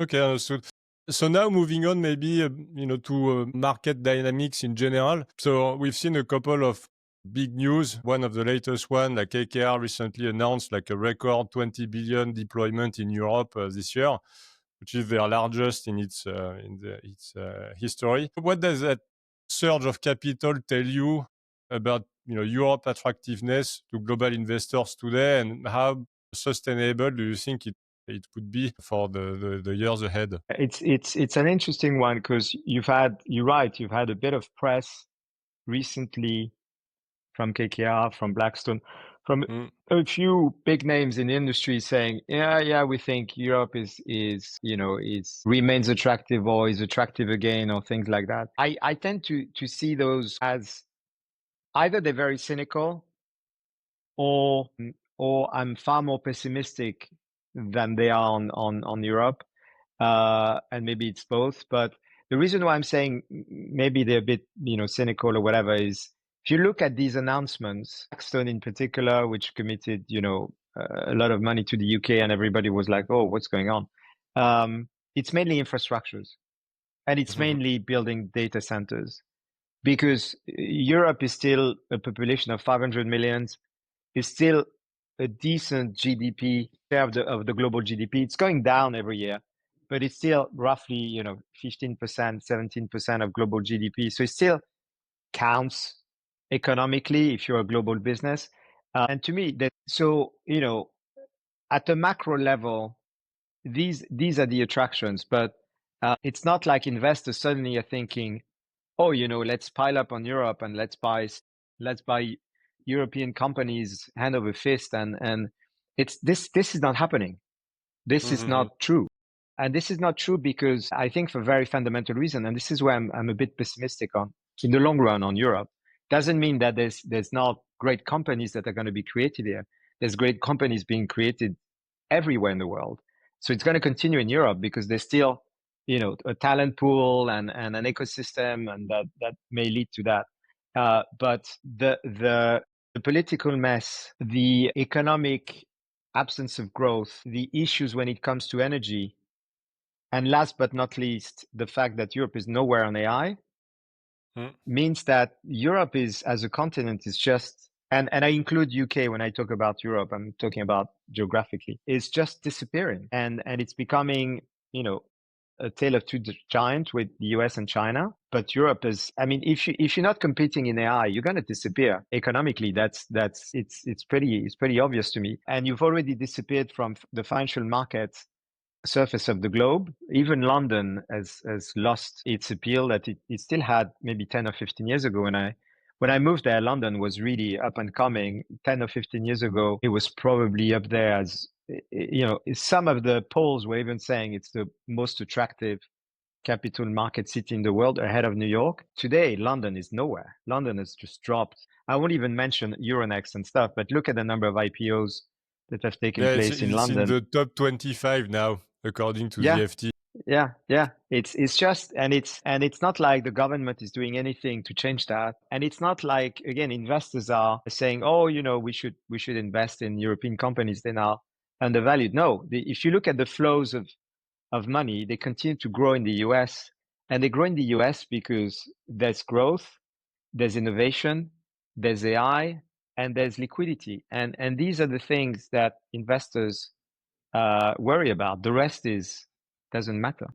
Okay, understood. So now moving on, maybe to market dynamics in general. So we've seen a couple of big news. One of the latest one, like KKR recently announced like a record 20 billion deployment in Europe this year, which is their largest in its history. What does that surge of capital tell you about Europe attractiveness to global investors today, and how sustainable do you think it would be for the years ahead? It's an interesting one because you're right, you've had a bit of press recently from KKR, from Blackstone, from Mm, a few big names in the industry saying, yeah, we think Europe is remains attractive or is attractive again or things like that. I tend to see those as either they're very cynical or or I'm far more pessimistic than they are on Europe. And maybe it's both. But the reason why I'm saying maybe they're a bit, cynical or whatever is if you look at these announcements, Blackstone in particular, which committed, a lot of money to the UK, and everybody was like, "Oh, what's going on?" It's mainly infrastructures, and it's mhm, mainly building data centers because Europe is still a population of 500 million, is still a decent GDP share of the global GDP. It's going down every year, but it's still roughly 15%, 17% of global GDP. So it still counts economically if you're a global business. And to me, that so at a macro level, these are the attractions, but it's not like investors suddenly are thinking, oh, let's pile up on Europe and let's buy European companies hand over fist, and it's this is not happening. This is mhm, not true. And this is not true because I think for a very fundamental reason, and this is where I'm a bit pessimistic on in the long run on Europe. Doesn't mean that there's not great companies that are going to be created here. There's great companies being created everywhere in the world. So it's going to continue in Europe because there's still, a talent pool and an ecosystem, and that may lead to that. But the political mess, the economic absence of growth, the issues when it comes to energy, and last but not least, the fact that Europe is nowhere on AI mm, means that Europe is, as a continent, is just, and I include UK when I talk about Europe, I'm talking about geographically, is just disappearing. And it's becoming, a tale of two giants with the US and China. But Europe is, I mean, if you're not competing in AI, you're going to disappear economically. It's pretty obvious to me. And you've already disappeared from the financial markets surface of the globe. Even London has lost its appeal that it still had maybe 10 or 15 years ago. When I moved there, London was really up and coming. 10 or 15 years ago, it was probably up there as, some of the polls were even saying it's the most attractive capital market city in the world ahead of New York. Today, London is nowhere. London has just dropped. I won't even mention Euronext and stuff, but look at the number of IPOs that have taken yeah, place in it's in London. the top 25 now, according to the Yeah, FT. yeah. It's just, and it's not like the government is doing anything to change that. And it's not like, again, investors are saying, oh, we should invest in European companies. They're now undervalued. No, if you look at the flows of money, they continue to grow in the US, and they grow in the US because there's growth, there's innovation, there's AI, and there's liquidity. And these are the things that investors worry about. The rest is doesn't matter.